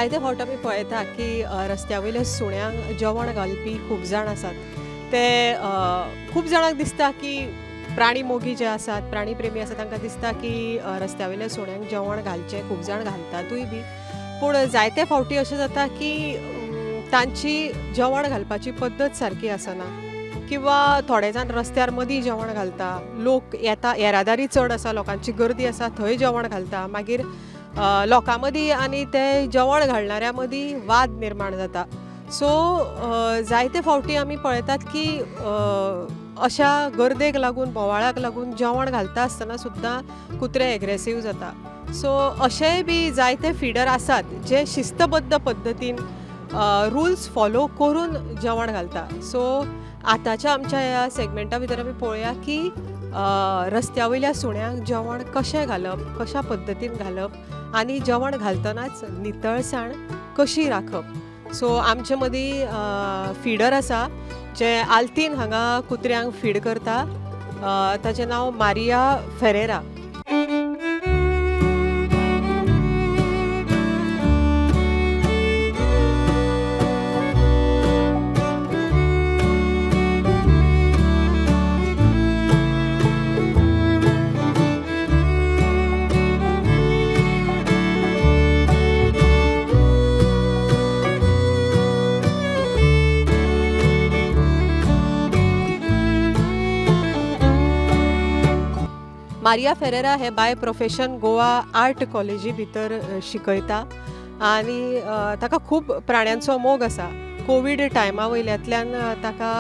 जायते फावट आमी पळयता की रस्त्या वयल्या सुण्यांक जेवण घालपी खूब जाण आसात. ते खूब जाणांक दिसता की प्राणी मोगी जे आसात, प्राणी प्रेमी आसात तांकां दिसता की रस्त्या वयल्या सुण्यांक जेवण घालचें, खूब जाण घालतातूय बी. पूण जायते फावटी अशें जाता की तांची जेवण घालपाची पद्दत सारकी आसना किंवा थोडे जाण रस्त्यार मदीं जेवण घालता. लोक येता, येरादारी चड आसा, लोकांची गर्दी आसा, थंय जेवण घालता. मागीर लोकां मदीं आनी ते जेवण घालणाऱ्या मदीं वाद निर्माण जाता. सो जायते फावटी आमी पळयतात की अशा गर्देक लागून, बोवाळाक लागून जेवण घालता आसतना सुद्दां कुत्रे एग्रेसीव जाता. सो अशेय बी जायते फिडर आसात जे शिस्तबद्ध पद्दतीन रुल्स फॉलो करून जेवण घालता. सो आतांच्या आमच्या ह्या सेगमेंटा भितर आमी पळोवया की रस्त्या वयल्या सुण्यांक जेवण कशें घालप, कशा पद्दतीन घालप आनी जेवण घालतनाच नितळसाण कशी राखप. सो आमचे मदीं फिडर आसा जे आल्तीन हांगा कुत्र्यांक फीड करता. ताचें नांव मारिया फेरेरा. मारिया फेरेरा हे बाय प्रोफेशन गोवा आर्ट कॉलेजी भितर शिकयता आनी ताका खूब प्राण्यांचो मोग आसा. कोवीड टायमा वयल्यांतल्यान ताका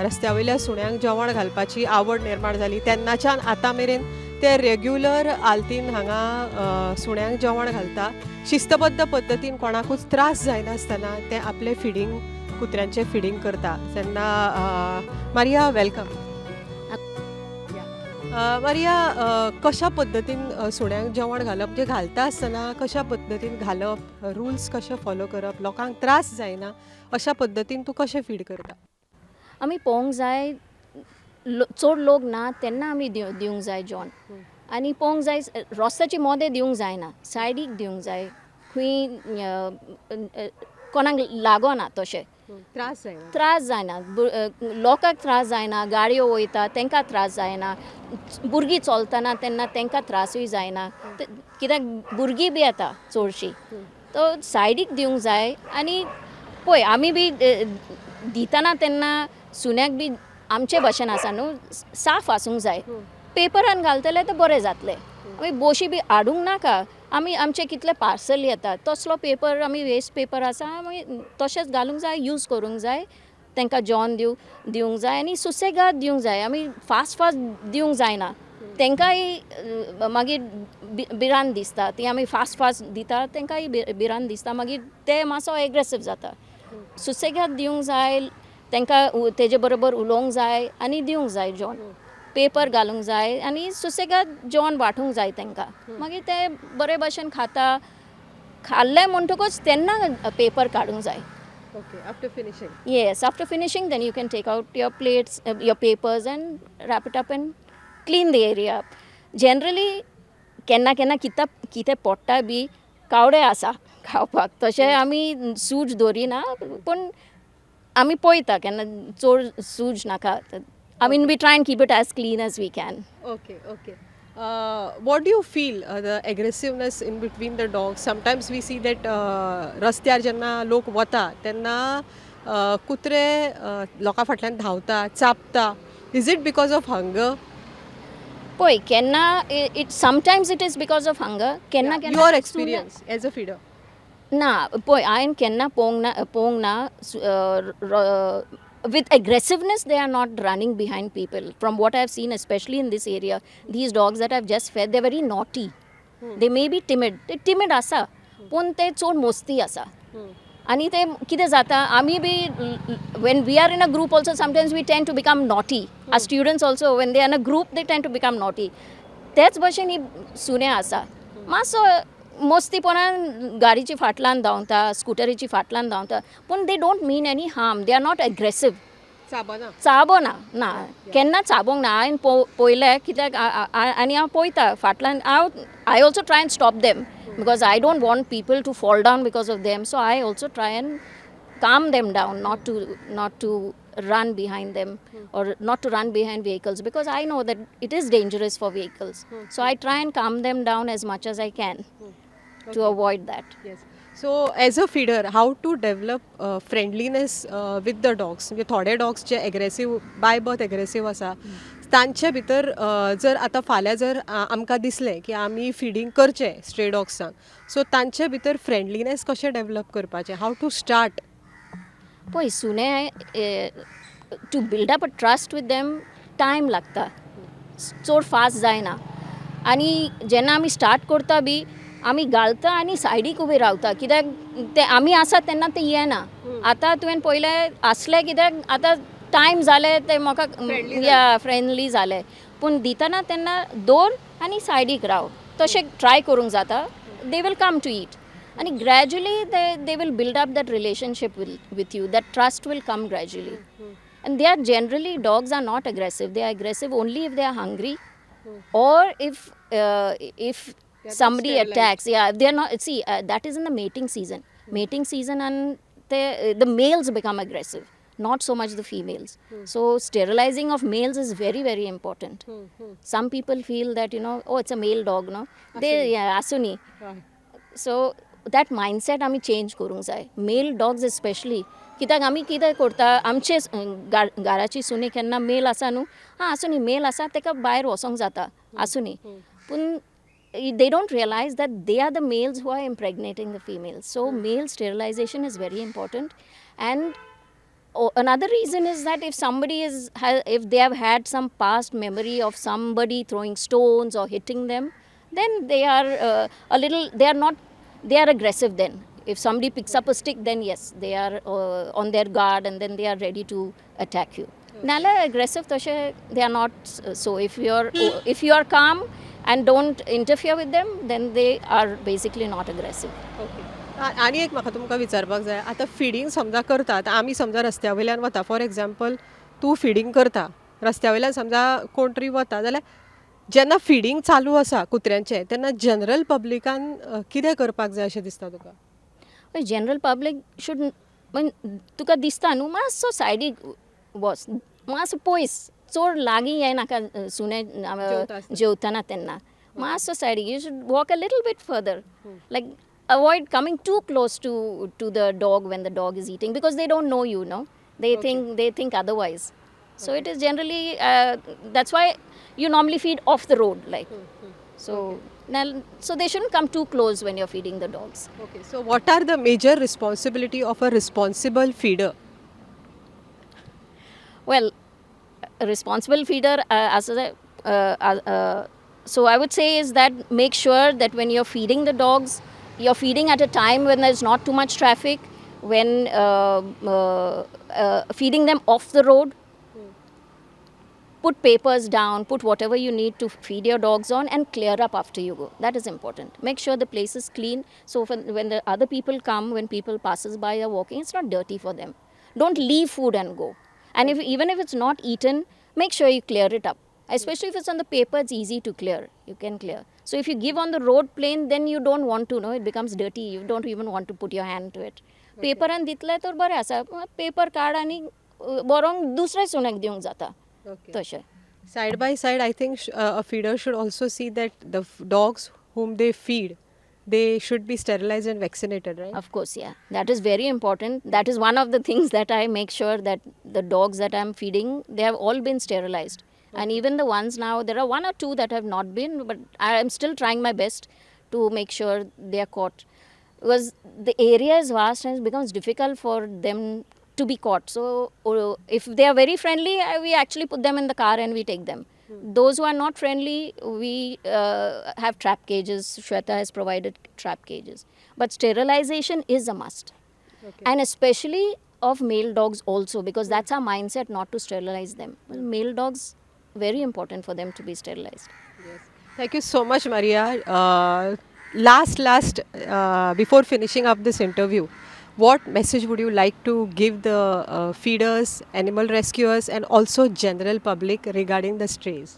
रस्त्या वयल्या सुण्यांक जेवण घालपाची आवड निर्माण जाली. तेन्नाच्यान आतां मेरेन ते रेग्युलर आल्तीन हांगा सुण्यांक जेवण घालता. शिस्तबद्ध पद्दतीन कोणाकूच त्रास जायनासतना ते आपले फिडींग, कुत्र्यांचें फिडींग करता. तेन्ना मारिया, वेलकम. मारिया, कशा पद्दतीन सुण्यांक जेवण घालप, जे घालता आसतना कशा पद्दतीन घालप, रुल्स कशे फॉलो करप, लोकांक त्रास जायना अशा पद्दतीन तूं कशें फीड करता? आमी पळोवंक जाय चड लोक ना तेन्ना आमी दिवंक जाय जेवण. आनी पळोवंक जाय रस्त्याची मोदें दिवंक जायना, सायडीक दिवंक जाय, खंय कोणाक लागोना तशें. त्रास जायना, लोकांक त्रास जायना, गाडयो वयता तांकां त्रास जायना, भुरगीं चलतना तेन्ना तांकां त्रासूय जायना, कित्याक भुरगीं बी येता चडशीं. तो सायडीक दिवंक जाय. आनी पळय आमी बी दितना तेन्ना सुण्याक बी आमचे भाशेन आसा न्हू, साफ आसूंक जाय. पेपरान घालतले तर बरें जातलें. आमी बोशी बी हाडूंक नाका. आमी आमचे कितले पार्सल येता तसलो पेपर, आमी वेस्ट पेपर आसा आमी तशेंच घालूंक जाय, यूज करूंक जाय. तांकां जेवण दिवंक जाय आनी सुसेगाद दिवंक जाय. आमी फास्ट फास्ट दिवंक जायना. तांकांय मागीर भिरांत दिसता. ती आमी फास्ट फास्ट दिता तांकांय भिरांत दिसता, मागीर ते मातसो एग्रेसीव जाता. सुसेगाद दिवंक जाय, तांकां तेजे बरोबर उलोवंक जाय आनी दिवंक जाय जेवण. पेपर घालूंक जाय आनी सुसेगाद जेवण वांटूंक जाय तांकां. मागीर ते बरे भशेन खाता. खाल्लें म्हणटकूच तेन्ना पेपर काडूंक जाय. Okay, after finishing. Yes, after finishing then you can take out your plates, your papers and wrap it up and clean the area up. Generally केन्ना केन्ना कितें पडटा बी कावडे आसा खावपाक, तशें आमी सूज दवरिना, पूण आमी पळयता केन्ना चड सूज नाका. I mean, we try and keep it as clean as we can. Okay, okay. What do you feel the aggressiveness in between the dogs? Sometimes we see that रस्त्यार जेन्ना लोक वता तेन्ना कुत्रे लोकां फाटल्यान धांवता, चापता. Is it because of hunger? पळय केन्ना sometimes it is because of hunger. केन्ना केन्ना your experience as a feeder? ना, पळय हांवें केन्ना पळोवंक ना. With aggressiveness, they are not running behind people. From what I have seen, especially in this area, these dogs that I've just fed, they're very naughty. They may be timid. They timid asa, पण ते चड मोस्ती आसा. आनी ते कितें जाता, आमी बी when we are in a group also, sometimes we tend to become naughty. As students also, when they are in a group, they tend to become naughty. तेच भशेन ही सुणे आसा. मातसो मोस्तीपणान गाडीची फाटल्यान धांवता, स्कुटरीची फाटल्यान धांवता, पूण they don't mean any harm. They are not aggressive. चाबोना ना, केन्ना चाबोंक ना. हांवें पळयलें, कित्याक आनी हांव पळयता फाटल्यान. I also try end stop them. because I don't want people to fall down because of them. So I also try and calm them down, not to run behind them or not to run behind vehicles, because I know that it is dangerous for vehicles. So I try and calm them down as much as I can to avoid that. Yes. So as a feeder, how to develop friendliness with the dogs? म्हणजे थोडे dogs जे aggressive by birth aggressive आसा तांचे भितर जर आतां फाल्यां जर आमकां दिसलें की आमी फिडींग करचें स्ट्रे डॉग्सांक, सो तांचे भितर फ्रेंडलीनेस कशें डेवलप करपाचें, हाव टू स्टार्ट? पळय सुणे to build up a trust with them time लागता, चड फास्ट जायना. आनी जेन्ना आमी स्टार्ट करता बी आमी घालता आनी सायडीक उबे रावता, कित्याक ते आमी आसा तेन्ना ते येना. आतां तुवें पळयलें आसलें, कित्याक आतां टायम जाले ते म्हाका या फ्रेंडली जाले, पूण दितना तेन्ना दवर आनी सायडीक राव, तशें ट्राय करूंक जाता. They will come to eat. And gradually they will build up that relationship with you. That trust will come gradually. And they are generally, dogs are not aggressive. They are aggressive only if they are hungry or if somebody attacks. Yeah, if they are not. See, that is in the mating season. Mating season, and the males become aggressive, not so much the females. So sterilizing of males is very, very important. Some people feel that, oh, it's a male dog, no? Asuni. So that mindset आमी change करूंक जाय. Mail dogs specially, कित्याक आमी कितें करता, आमचे घराची सुनी केन्ना मेल आसा न्हू, आसूं न्ही मेल आसा तेका भायर वचोंक जाता, आसूं न्ही, पूण they don't realize that they are the males who are impregnating the females. So male sterilization is very important. And another reason is that if somebody if they have had some past memory of somebody throwing stones or hitting them, then they are they are aggressive then. If somebody picks up a stick, then yes, they are on their guard, and then they are ready to attack you. Nala aggressive toshe, they are not. So if you are calm and don't interfere with them, then they are basically not aggressive. Okay. आनी एक म्हाका तुमकां विचारपाक जाय, आतां feeding समजा करता, आतां आमी समजा रस्त्या वयल्यान वता, फॉर एग्जाम्पल तूं फिडींग करता, रस्त्या वयल्यान समजा कोण तरी वता, जाल्यार जेन्ना फिडींग चालू आसा कुत्र्यांचें, तेन्ना जनरल पब्लिकान कितें करपाक जाय अशें दिसता तुका? जनरल पब्लीक शूड, तुका दिसता न्हू, मातसो सायडीक वच, मातसो पयस, चड लागीं येनाका सुणे जेवतना तेन्ना, मातसो सायडीक. You should walk a little bit further, like avoid coming too close to the dog when the dog is eating, because they don't know you, no? They think otherwise. So it is generally, that's why you normally feed off the road, like. So so they shouldn't come too close when you're feeding the dogs. Okay, so what are the major responsibility of a responsible feeder? Well, a responsible feeder, so I would say is that make sure that when you're feeding the dogs, you're feeding at a time when there's not too much traffic, when feeding them off the road. Put papers down, put whatever you need to feed your dogs on, and clear up after you go. That is important. Make sure the place is clean, so when the other people come, when people passes by or walking, it's not dirty for them. Don't leave food and go. And even if it's not eaten, make sure you clear it up. Especially if it's on the paper, it's easy to clear. You can clear. So if you give on the road plain, then you don't want to, no, it becomes dirty. You don't even want to put your hand to it. Paper and दितले तर बरें आसा. Paper काड आनी बरोंक दुसऱ्या सुण्याक दिवंक जाता. तशें. Side by side, I think a feeder should also see that the dogs whom they feed, they should be sterilized and vaccinated, right? Of course, yeah. That is very important. That is one of the things that I make sure that the dogs that I'm feeding, they have all been sterilized. Okay. And even the ones now, there are one or two that have not been, but I am still trying my best to make sure they are caught. Because the area is vast and it becomes difficult for them to be caught. So if they are very friendly, we actually put them in the car and we take them. Those who are not friendly, we have trap cages. Shweta has provided trap cages. But sterilization is a must. Okay. And especially of male dogs also, because that's our mindset, not to sterilize them. Well, male dogs, very important for them to be sterilized. Yes. Thank you so much, Marria. Last, before finishing up this interview, what message would you like to give the feeders, animal rescuers, and also general public regarding the strays?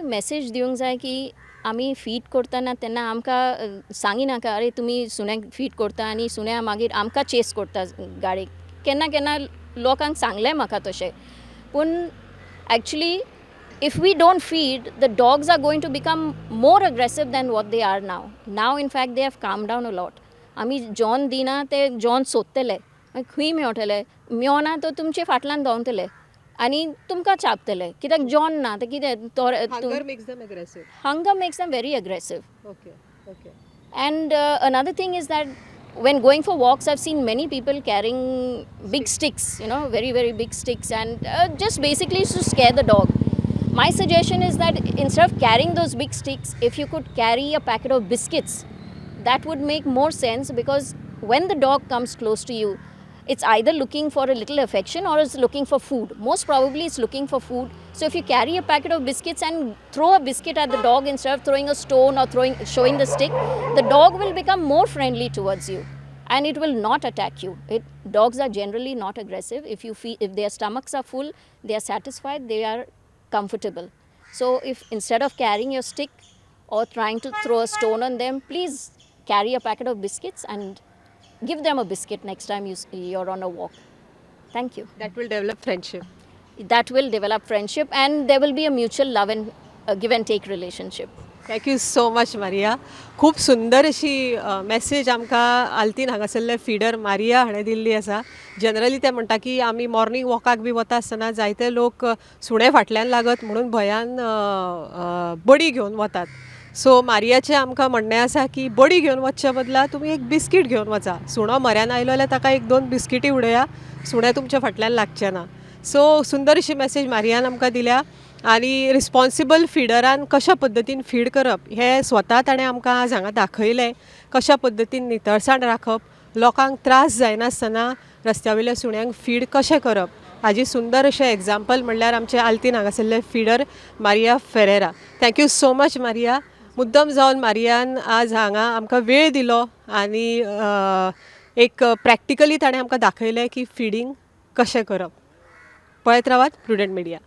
Message दिवंक जाय की आमी feed करतना तेन्ना आमकां सांगिनाका अरे तुमी सुण्याक फीड करता आनी सुण्या मागीर आमकां चेस करता गाडयेक. केन्ना केन्ना लोकांक सांगलें म्हाका तशें. पूण actually if we don't feed, the dogs are going to become more aggressive than what they are now. Now in fact they have calmed down a lot. आमी जॉन दिना ते जॉन सोदतले खंय मेवतले मेवना तो तुमचे फाटल्यान धांवतले आनी तुमकां चापतले कित्याक जॉन ना ते कितें तो Hunger makes them aggressive. hunger makes them very aggressive. Okay. Okay. And another thing is that when going for walks, I've seen many people carrying big sticks, you know, very, very big sticks, and just basically to scare the dog. My suggestion is that instead of carrying those big sticks, if you could carry a packet of biscuits, that would make more sense because when the dog comes close to you, it's either looking for a little affection or it's looking for food. Most probably it's looking for food. So if you carry a packet of biscuits and throw a biscuit at the dog instead of throwing a stone or showing the stick, the dog will become more friendly towards you and it will not attack you. Dogs are generally not aggressive. If their stomachs are full, they are satisfied, they are comfortable. So if instead of carrying your stick or trying to throw a stone on them, please carry a packet of biscuits and give them a biscuit next time you're on a walk. Thank you. That will develop friendship. That will develop friendship and there will be a mutual love and give and take relationship. Thank you so much Maria. खूब सुंदर अशी message आमकां आल्तीन हांगासरले feeder Maria हाणें दिल्ली आसा. Generally ते म्हणटा की आमी मॉर्निंग वॉकाक बी वता आसतना जायते लोक सुणे फाटल्यान लागत म्हणून भंयान बडी घेवन वतात. सो मारियाचें आमकां म्हणणें आसा की बडी घेवन वचचे बदला तुमी एक बिस्कीट घेवन वचा. सुणो म्हऱ्यान आयलो जाल्यार ताका एक दोन बिस्किटी उडया, सुणें तुमच्या फाटल्यान लागचें ना. सो सुंदर अशी मॅसेज मारियान आमकां दिल्या आनी रिस्पॉन्सिबल फिडरान कशा पद्दतीन फीड करप हें स्वता ताणें आमकां आज हांगा दाखयलें. कशा पद्दतीन नितळसाण राखप, लोकांक त्रास जायनासतना रस्त्या वयल्या सुण्यांक फीड कशें करप हाजी सुंदर अशें एग्जाम्पल म्हणल्यार आमचे आल्तीन हांगासरले feeder Maria Ferreira. Thank you so much Maria. मुद्दम जावन मारियान आज हांगा आमकां वेळ दिलो आनी एक प्रॅक्टिकली ताणें आमकां दाखयलें की फिडींग कशें करप. पळयत रावात प्रुडंट मिडिया.